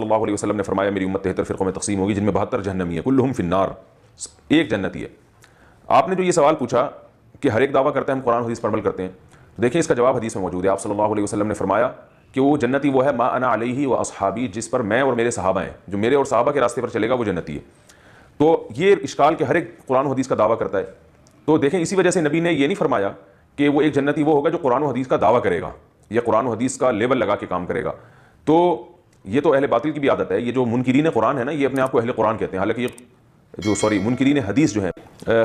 صلی اللہ علیہ وسلم نے فرمایا میری امت 73 فرقوں میں تقسیم ہوگی جن میں 72 جہنمی ہیں، کلہم فی النار، ایک جنتی ہے۔ آپ نے جو یہ سوال پوچھا کہ ہر ایک دعویٰ کرتا ہے ہم قرآن حدیث پر عمل کرتے ہیں، تو دیکھیں اس کا جواب حدیث میں موجود ہے۔ آپ صلی اللہ علیہ وسلم نے فرمایا کہ وہ جنتی وہ ہے ما انا علیہ و اصحابی، جس پر میں اور میرے صحابہ ہیں، جو میرے اور صحابہ کے راستے پر چلے گا وہ جنتی ہے۔ تو یہ اشکال کہ ہر ایک قرآن و حدیث کا دعویٰ کرتا ہے، تو دیکھیں اسی وجہ سے نبی نے یہ نہیں فرمایا کہ وہ ایک جنتی وہ ہوگا جو قرآن و حدیث کا دعویٰ کرے گا یا قرآن و حدیث کا لیبل لگا کے کام کرے گا۔ تو یہ تو اہل باطل کی بھی عادت ہے، یہ جو منکرین قرآن ہے نا، یہ اپنے آپ کو اہل قرآن کہتے ہیں، حالانکہ یہ منکرین حدیث جو ہیں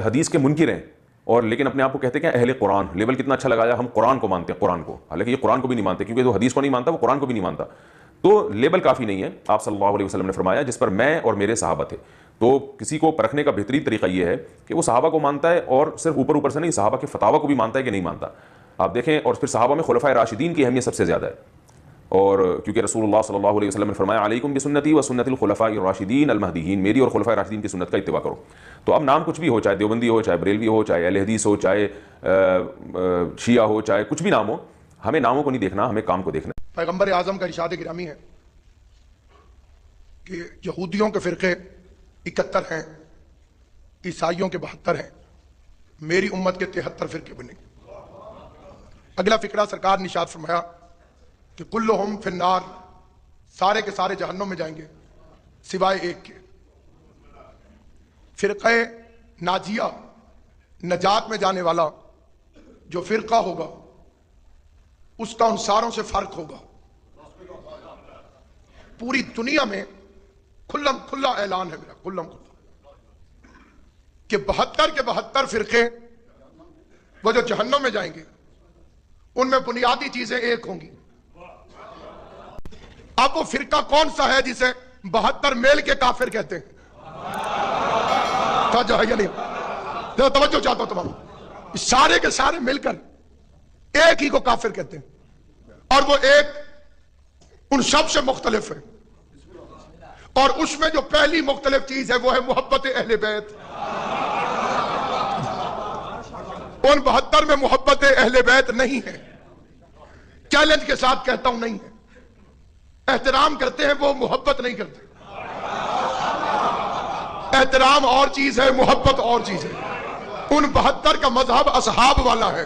حدیث کے منکر ہیں، اور لیکن اپنے آپ کو کہتے ہیں کہ اہل قرآن، لیبل کتنا اچھا لگایا، ہم قرآن کو مانتے ہیں، قرآن کو، حالانکہ یہ قرآن کو بھی نہیں مانتے، کیونکہ جو حدیث کو نہیں مانتا وہ قرآن کو بھی نہیں مانتا۔ تو لیبل کافی نہیں ہے۔ آپ صلی اللہ علیہ وسلم نے فرمایا جس پر میں اور میرے صحابہ تھے۔ تو کسی کو پرکھنے کا بہترین طریقہ یہ ہے کہ وہ صحابہ کو مانتا ہے، اور صرف اوپر اوپر سے نہیں، صحابہ کے فتاوی کو بھی مانتا ہے کہ نہیں مانتا۔ آپ دیکھیں، اور پھر صحابہ میں خلفائے راشدین کی اہمیت سب سے زیادہ ہے، اور کیونکہ رسول اللہ صلی اللہ علیہ وسلم نے فرمایا علیکم بسنتی و سنت الخلفاء الراشدین المہدیین، میری اور خلفائے راشدین کی سنت کا اتباع کرو۔ تو اب نام کچھ بھی ہو، چاہے دیوبندی ہو، چاہے بریلوی ہو، چاہے اہل حدیث ہو، چاہے شیعہ ہو، چاہے کچھ بھی نام ہو، ہمیں ناموں کو نہیں دیکھنا، ہمیں کام کو دیکھنا ہے۔ پیغمبر اعظم کا ارشاد گرامی ہے کہ یہودیوں کے فرقے 71 ہیں، عیسائیوں کے 72 ہیں، میری امت کے 73 فرقے بنے۔ اگلا فقرہ سرکار نے ارشاد فرمایا کہ کلہم فی النار، سارے کے سارے جہنم میں جائیں گے سوائے ایک کے۔ فرقہ ناجیہ، نجات میں جانے والا جو فرقہ ہوگا اس کا ان ساروں سے فرق ہوگا۔ پوری دنیا میں کھلم کھلا اعلان ہے میرا، کھلم کھلا، کہ 72 کے 72 فرقے وہ جو جہنم میں جائیں گے ان میں بنیادی چیزیں ایک ہوں گی۔ اب وہ فرقہ کون سا ہے جسے 72 میل کے کافر کہتے ہیں؟ توجہ چاہتا ہوں تمام، سارے کے سارے مل کر ایک ہی کو کافر کہتے ہیں، اور وہ ایک ان سب سے مختلف ہے، اور اس میں جو پہلی مختلف چیز ہے وہ ہے محبت اہل بیت۔ ان 72 میں محبت اہل بیت نہیں ہے، چیلنج کے ساتھ کہتا ہوں نہیں ہے۔ احترام کرتے ہیں وہ، محبت نہیں کرتے۔ احترام اور چیز ہے، محبت اور چیز ہے۔ ان 72 کا مذہب اصحاب والا ہے،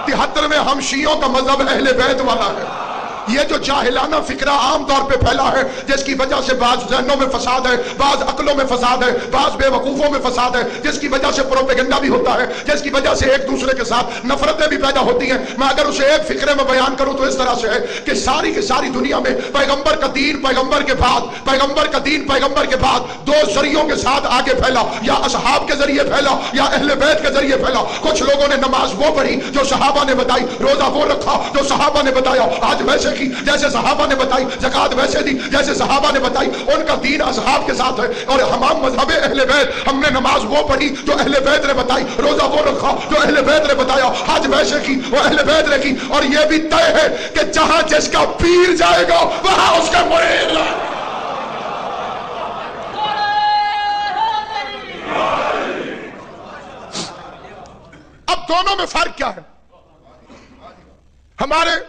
73 میں ہم شیعوں کا مذہب اہل بیت والا ہے۔ یہ جو جاہلانہ فکرہ عام طور پہ پھیلا ہے، جس کی وجہ سے بعض ذہنوں میں فساد ہے، بعض عقلوں میں فساد ہے، بعض بے وقوفوں میں فساد ہے، جس کی وجہ سے پروپیگنڈا بھی ہوتا ہے، جس کی وجہ سے ایک دوسرے کے ساتھ نفرتیں بھی پیدا ہوتی ہیں۔ میں اگر اسے ایک فکرے میں بیان کروں تو اس طرح سے ہے کہ ساری کی ساری دنیا میں پیغمبر کا دین پیغمبر کے بعد، پیغمبر کا دین پیغمبر کے بعد دو ذریعوں کے ساتھ آگے پھیلا، یا اصحاب کے ذریعے پھیلا یا اہل بیت کے ذریعے پھیلا۔ کچھ لوگوں نے نماز وہ پڑھی جو صحابہ نے بتائی، روزہ وہ رکھا جو صحابہ نے بتایا، آج ویسے کی جیسے صحابہ نے بتائی، زکات ویسے دی جیسے صحابہ نے بتائی۔ ان کا دین اصحاب کے ساتھ ہے، اور ہمارا مذہب اہل بیت، ہم نے نماز وہ پڑھی جو اہل بیت نے بتائی، روزہ وہ رکھا جو اہل بیت نے بتایا، حج ویسے کی وہ اہل بیت نے کی، اور یہ بھی طے ہے کہ جہاں جس کا پیر جائے گا وہاں اس کا مرید ہے۔ اب دونوں میں فرق کیا ہے؟ ہمارے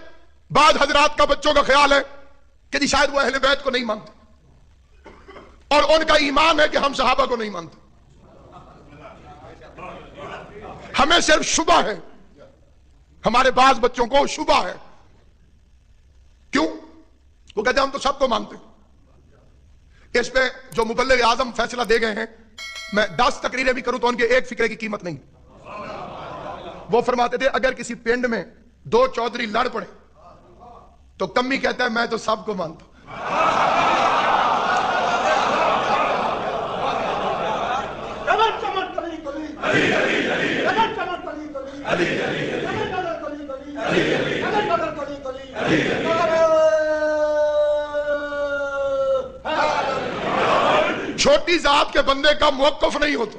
بعض حضرات کا بچوں کا خیال ہے کہ جی شاید وہ اہل بیت کو نہیں مانتے، اور ان کا ایمان ہے کہ ہم صحابہ کو نہیں مانتے۔ ہمیں صرف شبہ ہے، ہمارے بعض بچوں کو شبہ ہے۔ کیوں؟ وہ کہتے ہیں ہم تو سب کو مانتے ہیں۔ اس پہ جو مبلغ اعظم فیصلہ دے گئے ہیں، میں 10 تقریریں بھی کروں تو ان کے ایک فکرے کی قیمت نہیں۔ وہ فرماتے تھے اگر کسی پنڈ میں 2 چودھری لڑ پڑے تو کمی کہتا ہے میں تو سب کو مانتا ہوں۔ چھوٹی ذات کے بندے کا موقف نہیں ہوتا۔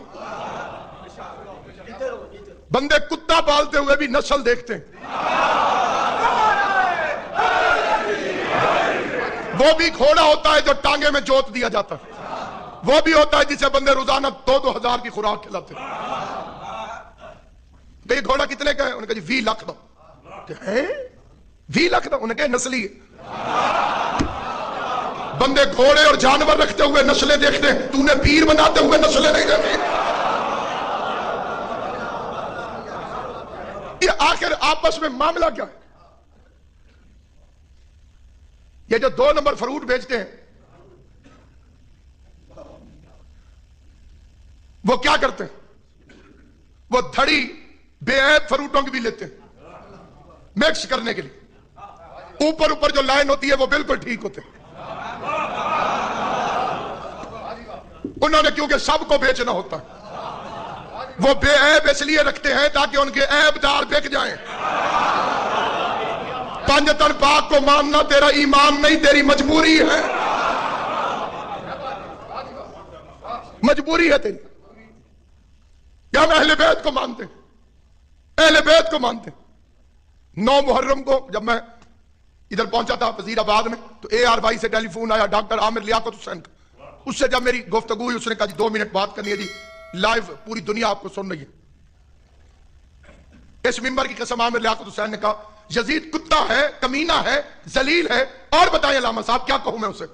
بندے کتا پالتے ہوئے بھی نسل دیکھتے ہیں۔ وہ بھی گھوڑا ہوتا ہے جو ٹانگے میں جوت دیا جاتا ہے، وہ بھی ہوتا ہے جسے بندے روزانہ 2-2 ہزار کی خوراک کھلاتے ہیں۔ کہ یہ گھوڑا کتنے کا ہے؟ انہوں نے کہا جی 20 لاکھ دا۔ 20 لاکھ دا؟ انہوں نے کہا نسلی ہے۔ بندے گھوڑے اور جانور رکھتے ہوئے نسلیں دیکھتے ہیں، تو نے پیر بناتے ہوئے نسلیں نہیں دیکھی۔ یہ آخر آپس میں معاملہ کیا ہے؟ یہ جو 2 نمبر فروٹ بیچتے ہیں وہ کیا کرتے ہیں؟ وہ دھڑی بے عیب فروٹوں کی بھی لیتے ہیں میکس کرنے کے لیے، اوپر جو لائن ہوتی ہے وہ بالکل ٹھیک ہوتے ہیں۔ انہوں نے کیونکہ سب کو بیچنا ہوتا ہے، وہ بے عیب اس لیے رکھتے ہیں تاکہ ان کے عیب دار بک جائیں۔ پنجتن پاک کو ماننا تیرا ایمان نہیں، تیری مجبوری ہے، مجبوری ہے تیری۔ کہ ہم اہل بیت کو مانتے ہیں، اہل بیت کو مانتے ہیں۔ 9 محرم کو جب میں ادھر پہنچا تھا وزیر آباد میں تو ARY سے ٹیلی فون آیا ڈاکٹر عامر لیاقت حسین کا، اس سے جب میری گفتگو ہوئی اس نے کہا جی 2 منٹ بات کرنی ہے جی، لائیو پوری دنیا آپ کو سن رہی ہے۔ اس ممبر کی قسم عامر لیاقت حسین نے کہا یزید کتا ہے، کمینہ ہے، ذلیل ہے، اور بتائیں علامہ صاحب کیا کہوں میں اسے؟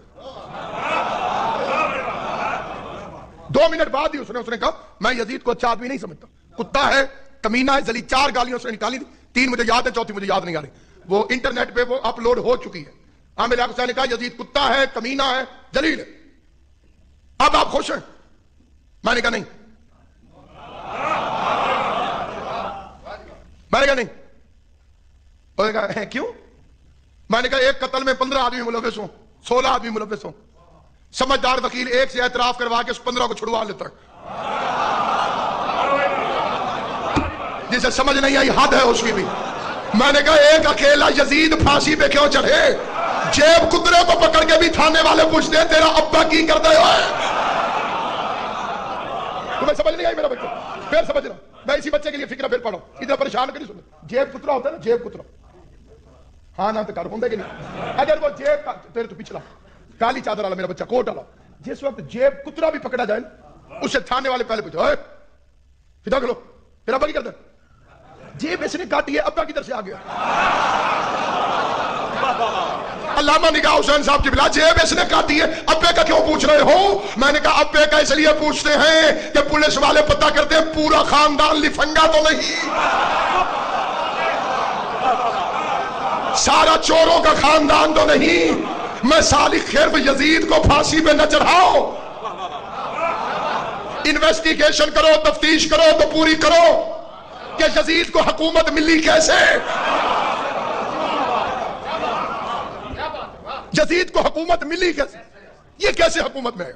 2 منٹ بعد ہی اس نے کہا میں یزید کو اچھا آدمی نہیں سمجھتا، کتا ہے، کمینہ ہے، ذلیل۔ 4 گالیاں اس نے نکالی تھی، 3 مجھے یاد ہے، 4تھی مجھے یاد نہیں آ رہی، وہ انٹرنیٹ پہ وہ اپلوڈ ہو چکی ہے۔ عامر لیاقت حسین نے کہا یزید کتا ہے، کمینہ ہے، ذلیل ہے۔ اب آپ خوش ہیں؟ میں نے کہا نہیں، میں نے کہا نہیں۔ انہوں نے کہا کیوں؟ میں نے کہا ایک قتل میں 15 آدمی ملوث ہوں، 16 آدمی ملوث ہوں، سمجھدار وکیل ایک سے اعتراف کروا کے اس 15 کو چھڑوا لیتا ہے، جسے سمجھ نہیں آئی حد ہے اس کی بھی۔ میں نے کہا ایک اکیلا یزید پھانسی پہ کیوں چڑھے؟ جیب کترے کو پکڑ کے بھی تھانے والے پوچھتے ہیں تیرا ابا کی کر دے ہوئے؟ تمہیں سمجھ نہیں آئی میرا بچہ؟ پھر سمجھ رہا میں اسی بچے کے لیے فکر پھر پڑھو، ادھر پریشان کری سن۔ جیب کترا ہوتا ہے نا، جیب کترا، ہاں نہ تو کر ہوں کہ نہیں؟ اگر وہ جیب تیرے تو پچھلا کالی چادر والا میرا بچہ کوٹ والا، جس وقت جیب کترا بھی پکڑا جائے اسے تھانے والے پہلے پوچھو فدا کرو تیرا ابا کی کرتا ہے؟ جیب اس نے کاٹی ہے، ابا کی طرف سے آ گیا۔ علامہ نگاہ حسین صاحب کی بلا جیب اس نے کاٹی ہے، ابے کا کیوں پوچھ رہے ہو؟ میں نے کہا ابے کا اس لیے پوچھتے ہیں کہ پولیس والے پتہ کرتے ہیں پورا خاندان لفنگا تو نہیں، سارا چوروں کا خاندان تو نہیں۔ میں سالک خرف یزید کو پھانسی پہ نہ چڑھاؤ، انویسٹیگیشن کرو، تفتیش کرو تو پوری کرو کہ یزید کو حکومت ملی کیسے، یزید کو حکومت ملی کیسے، یہ کیسے حکومت میں آیا؟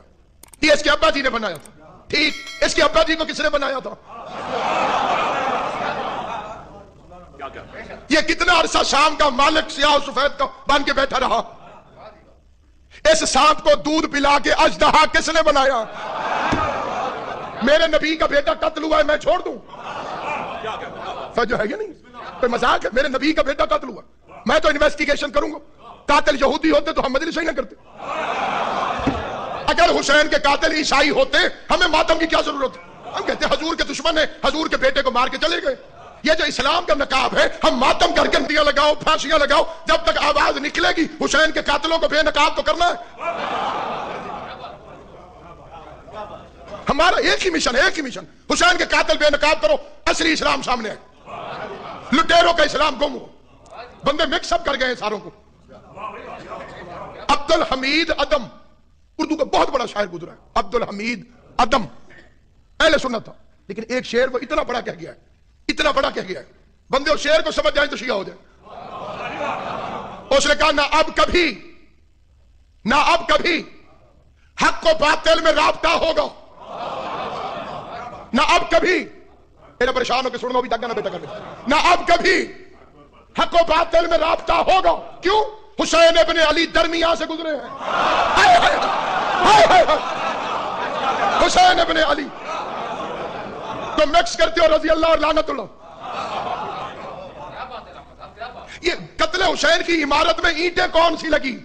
یہ اس کے ابا جی نے بنایا تھا، ٹھیک، اس کے ابا جی کو کس نے بنایا تھا؟ یہ کتنا عرصہ شام کا مالک سیاہ و سفید کا بن کے بیٹھا رہا؟ اس سانپ کو دودھ پلا کے اژدہا کس نے بنایا؟ میرے نبی کا بیٹا قتل ہوا ہے میں چھوڑ دوں؟ جو ہے یہ نہیں کوئی مذاق ہے، میرے نبی کا بیٹا قتل ہوا میں تو انویسٹیگیشن کروں گا۔ قاتل یہودی ہوتے تو ہم مجلس ہی نہ کرتے، اگر حسین کے قاتل عیسائی ہوتے ہمیں ماتم کی کیا ضرورت ہے؟ ہم کہتے ہیں حضور کے دشمن ہیں، حضور کے بیٹے کو مار کے چلے گئے۔ یہ جو اسلام کا نقاب ہے، ہم ماتم کر کے دیا لگاؤ، پھانسیاں لگاؤ، جب تک آواز نکلے گی حسین کے قاتلوں کو بے نقاب تو کرنا ہے۔ ہمارا ایک ہی مشن ہے، ایک ہی مشن، حسین کے قاتل بے نقاب کرو، اصلی اسلام سامنے ہے۔ لٹیروں کا اسلام گم ہو، بندے مکس اپ کر گئے ہیں ساروں کو۔ عبدالحمید عدم اردو کا بہت بڑا شاعر گزرا ہے، عبدالحمید عدم اہل سنت تھا، لیکن ایک شعر وہ اتنا بڑا کہہ گیا ہے، اتنا بڑا کہہ گیا ہے، بندے اس شعر کو سمجھ جائیں تو شیعہ ہو جائیں۔ اس نے کہا نہ اب کبھی حق و باطل میں رابطہ ہوگا، نہ اب کبھی، میرا پریشان ہو کے سنو بھی تک نہ بیٹا کر نہ اب کبھی حق و باطل میں رابطہ ہوگا۔ کیوں؟ حسین ابن علی درمیان سے گزرے ہیں، حسین ابن علی تو مکس کرتے ہو رضی اللہ اور لعنت اللہ۔ یہ قتل حسین کی عمارت میں اینٹیں کون سی لگی؟